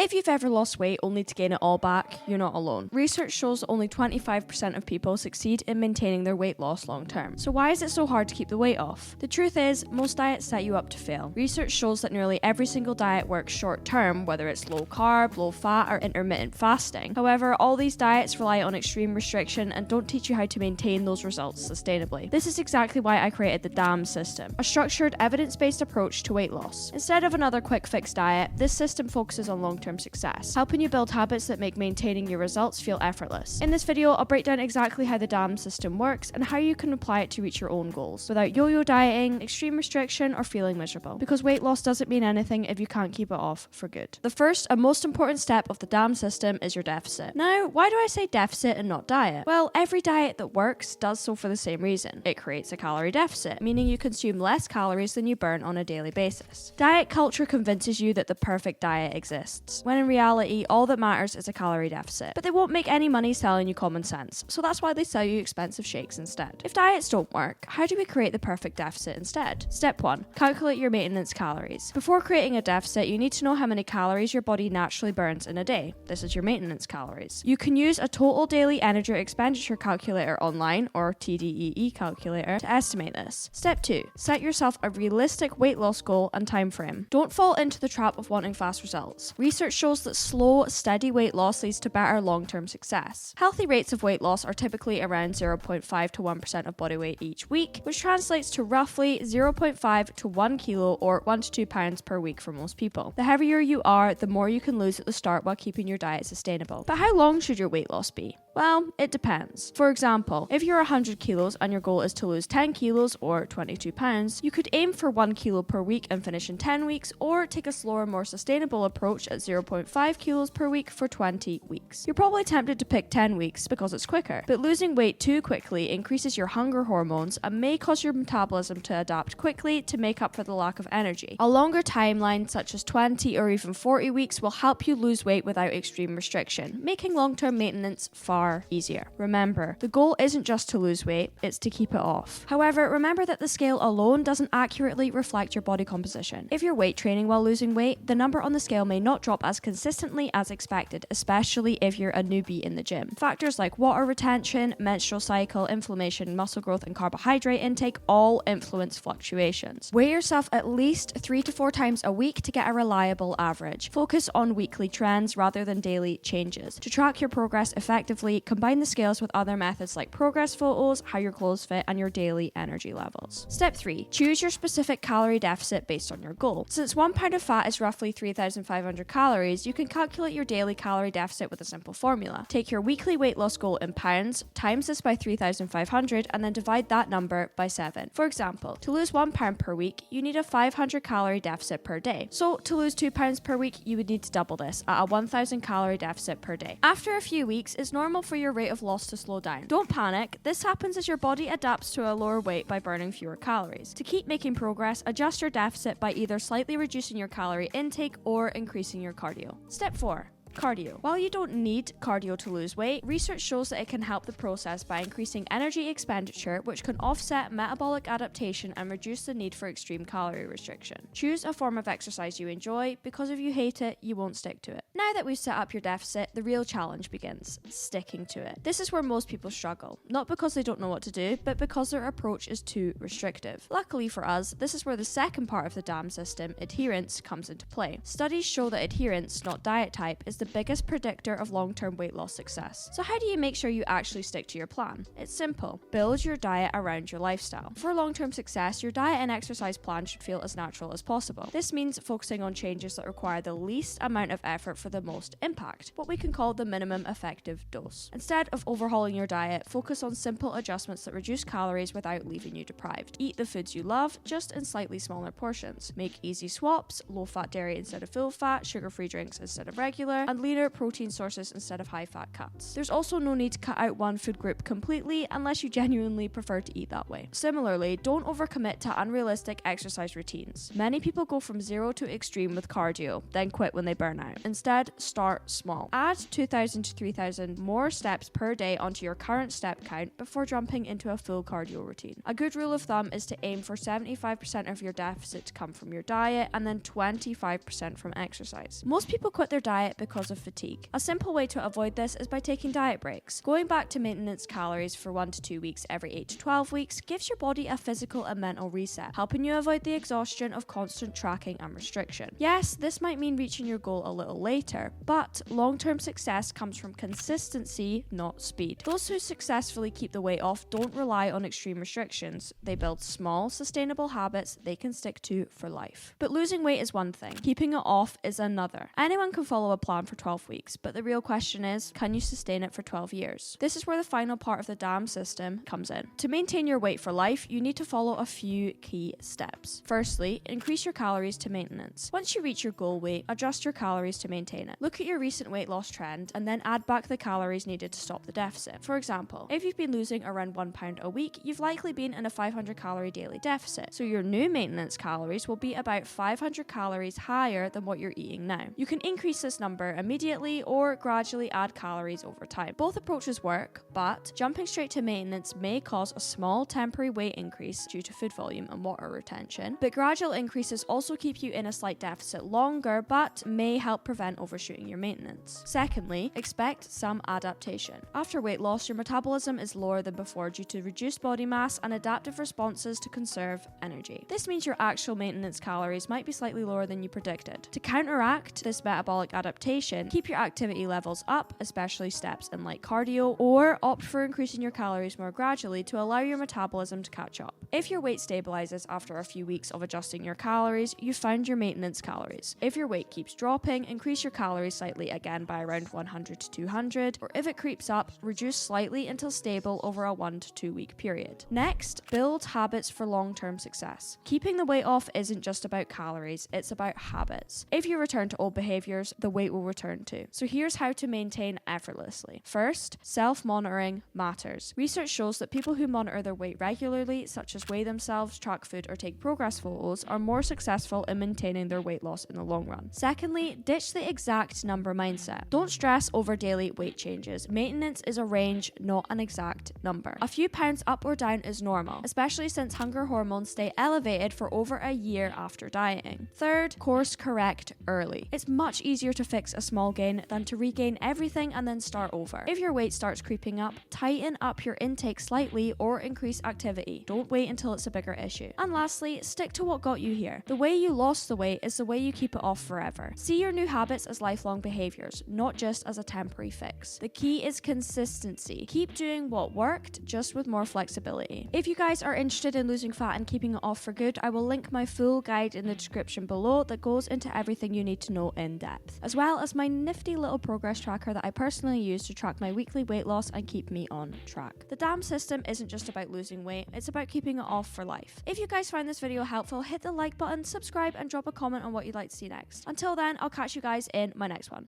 If you've ever lost weight only to gain it all back, you're not alone. Research shows only 25% of people succeed in maintaining their weight loss long term. So why is it so hard to keep the weight off? The truth is, most diets set you up to fail. Research shows that nearly every single diet works short term, whether it's low carb, low fat, or intermittent fasting. However, all these diets rely on extreme restriction and don't teach you how to maintain those results sustainably. This is exactly why I created the DAMS system, a structured, evidence-based approach to weight loss. Instead of another quick fix diet, this system focuses on long-term success, helping you build habits that make maintaining your results feel effortless. In this video, I'll break down exactly how the DAMS system works and how you can apply it to reach your own goals without yo-yo dieting, extreme restriction, or feeling miserable. Because weight loss doesn't mean anything if you can't keep it off for good. The first and most important step of the DAMS system is your deficit. Now, why do I say deficit and not diet? Well, every diet that works does so for the same reason. It creates a calorie deficit, meaning you consume less calories than you burn on a daily basis. Diet culture convinces you that the perfect diet exists, when in reality, all that matters is a calorie deficit. But they won't make any money selling you common sense, so that's why they sell you expensive shakes instead. If diets don't work, how do we create the perfect deficit instead? Step 1. Calculate your maintenance calories. Before creating a deficit, you need to know how many calories your body naturally burns in a day. This is your maintenance calories. You can use a total daily energy expenditure calculator online, or TDEE calculator, to estimate this. Step 2. Set yourself a realistic weight loss goal and time frame. Don't fall into the trap of wanting fast results. Research shows that slow, steady weight loss leads to better long-term success. Healthy rates of weight loss are typically around 0.5 to 1% of body weight each week, which translates to roughly 0.5 to 1 kilo or 1 to 2 pounds per week for most people. The heavier you are, the more you can lose at the start while keeping your diet sustainable. But how long should your weight loss be? Well, it depends. For example, if you're 100 kilos and your goal is to lose 10 kilos or 22 pounds, you could aim for 1 kilo per week and finish in 10 weeks, or take a slower, more sustainable approach at 0.5 kilos per week for 20 weeks. You're probably tempted to pick 10 weeks because it's quicker, but losing weight too quickly increases your hunger hormones and may cause your metabolism to adapt quickly to make up for the lack of energy. A longer timeline, such as 20 or even 40 weeks, will help you lose weight without extreme restriction, making long-term maintenance far easier. Remember, the goal isn't just to lose weight, it's to keep it off. However, remember that the scale alone doesn't accurately reflect your body composition. If you're weight training while losing weight, the number on the scale may not drop as consistently as expected, especially if you're a newbie in the gym. Factors like water retention, menstrual cycle, inflammation, muscle growth, and carbohydrate intake all influence fluctuations. Weigh yourself at least 3 to 4 times a week to get a reliable average. Focus on weekly trends rather than daily changes. To track your progress effectively, combine the scales with other methods like progress photos, how your clothes fit, and your daily energy levels. Step 3. Choose your specific calorie deficit based on your goal. Since 1 pound of fat is roughly 3,500 calories, you can calculate your daily calorie deficit with a simple formula. Take your weekly weight loss goal in pounds, times this by 3,500, and then divide that number by 7. For example, to lose 1 pound per week, you need a 500 calorie deficit per day. So to lose 2 pounds per week, you would need to double this at a 1,000 calorie deficit per day. After a few weeks, it's normal for your rate of loss to slow down. Don't panic, this happens as your body adapts to a lower weight by burning fewer calories. To keep making progress, adjust your deficit by either slightly reducing your calorie intake or increasing your cardio. Step 4. Cardio. While you don't need cardio to lose weight, research shows that it can help the process by increasing energy expenditure, which can offset metabolic adaptation and reduce the need for extreme calorie restriction. Choose a form of exercise you enjoy, because if you hate it, you won't stick to it. Now that we've set up your deficit, the real challenge begins: sticking to it. This is where most people struggle, not because they don't know what to do, but because their approach is too restrictive. Luckily for us, this is where the second part of the DAMS system, adherence, comes into play. Studies show that adherence, not diet type, is the biggest predictor of long-term weight loss success. So how do you make sure you actually stick to your plan? It's simple. Build your diet around your lifestyle. For long-term success, your diet and exercise plan should feel as natural as possible. This means focusing on changes that require the least amount of effort for the most impact, what we can call the minimum effective dose. Instead of overhauling your diet, focus on simple adjustments that reduce calories without leaving you deprived. Eat the foods you love, just in slightly smaller portions. Make easy swaps: low-fat dairy instead of full-fat, sugar-free drinks instead of regular, and and leaner protein sources instead of high-fat cuts. There's also no need to cut out one food group completely unless you genuinely prefer to eat that way. Similarly, don't overcommit to unrealistic exercise routines. Many people go from zero to extreme with cardio, then quit when they burn out. Instead, start small. Add 2,000 to 3,000 more steps per day onto your current step count before jumping into a full cardio routine. A good rule of thumb is to aim for 75% of your deficit to come from your diet and then 25% from exercise. Most people quit their diet because of fatigue. A simple way to avoid this is by taking diet breaks. Going back to maintenance calories for 1 to 2 weeks every 8 to 12 weeks gives your body a physical and mental reset, helping you avoid the exhaustion of constant tracking and restriction. Yes, this might mean reaching your goal a little later, but long-term success comes from consistency, not speed. Those who successfully keep the weight off don't rely on extreme restrictions. They build small, sustainable habits they can stick to for life. But losing weight is one thing, keeping it off is another. Anyone can follow a plan for 12 weeks, but the real question is, can you sustain it for 12 years? This is where the final part of the DAM system comes in. To maintain your weight for life, you need to follow a few key steps. Firstly, increase your calories to maintenance. Once you reach your goal weight, adjust your calories to maintain it. Look at your recent weight loss trend and then add back the calories needed to stop the deficit. For example, if you've been losing around 1 pound a week, you've likely been in a 500 calorie daily deficit. So your new maintenance calories will be about 500 calories higher than what you're eating now. You can increase this number immediately or gradually add calories over time. Both approaches work, but jumping straight to maintenance may cause a small temporary weight increase due to food volume and water retention, but gradual increases also keep you in a slight deficit longer but may help prevent overshooting your maintenance. Secondly, expect some adaptation. After weight loss, your metabolism is lower than before due to reduced body mass and adaptive responses to conserve energy. This means your actual maintenance calories might be slightly lower than you predicted. To counteract this metabolic adaptation, keep your activity levels up, especially steps in light cardio, or opt for increasing your calories more gradually to allow your metabolism to catch up. If your weight stabilizes after a few weeks of adjusting your calories, you've found your maintenance calories. If your weight keeps dropping, increase your calories slightly again by around 100 to 200, or if it creeps up, reduce slightly until stable over a 1 to 2 week period. Next, build habits for long-term success. Keeping the weight off isn't just about calories, it's about habits. If you return to old behaviors, the weight will return too. So here's how to maintain effortlessly. First, self-monitoring matters. Research shows that people who monitor their weight regularly, such as weigh themselves, track food, or take progress photos, are more successful in maintaining their weight loss in the long run. Secondly, ditch the exact number mindset. Don't stress over daily weight changes. Maintenance is a range, not an exact number. A few pounds up or down is normal, especially since hunger hormones stay elevated for over a year after dieting. Third, course correct early. It's much easier to fix a small gain than to regain everything and then start over. If your weight starts creeping up, tighten up your intake slightly or increase activity. Don't wait until it's a bigger issue. And lastly, stick to what got you here. The way you lost the weight is the way you keep it off forever. See your new habits as lifelong behaviors, not just as a temporary fix. The key is consistency. Keep doing what worked, just with more flexibility. If you guys are interested in losing fat and keeping it off for good, I will link my full guide in the description below that goes into everything you need to know in depth, as well as my nifty little progress tracker that I personally use to track my weekly weight loss and keep me on track. The DAM system isn't just about losing weight, it's about keeping it off for life. If you guys found this video helpful, hit the like button, subscribe, and drop a comment on what you'd like to see next. Until then, I'll catch you guys in my next one.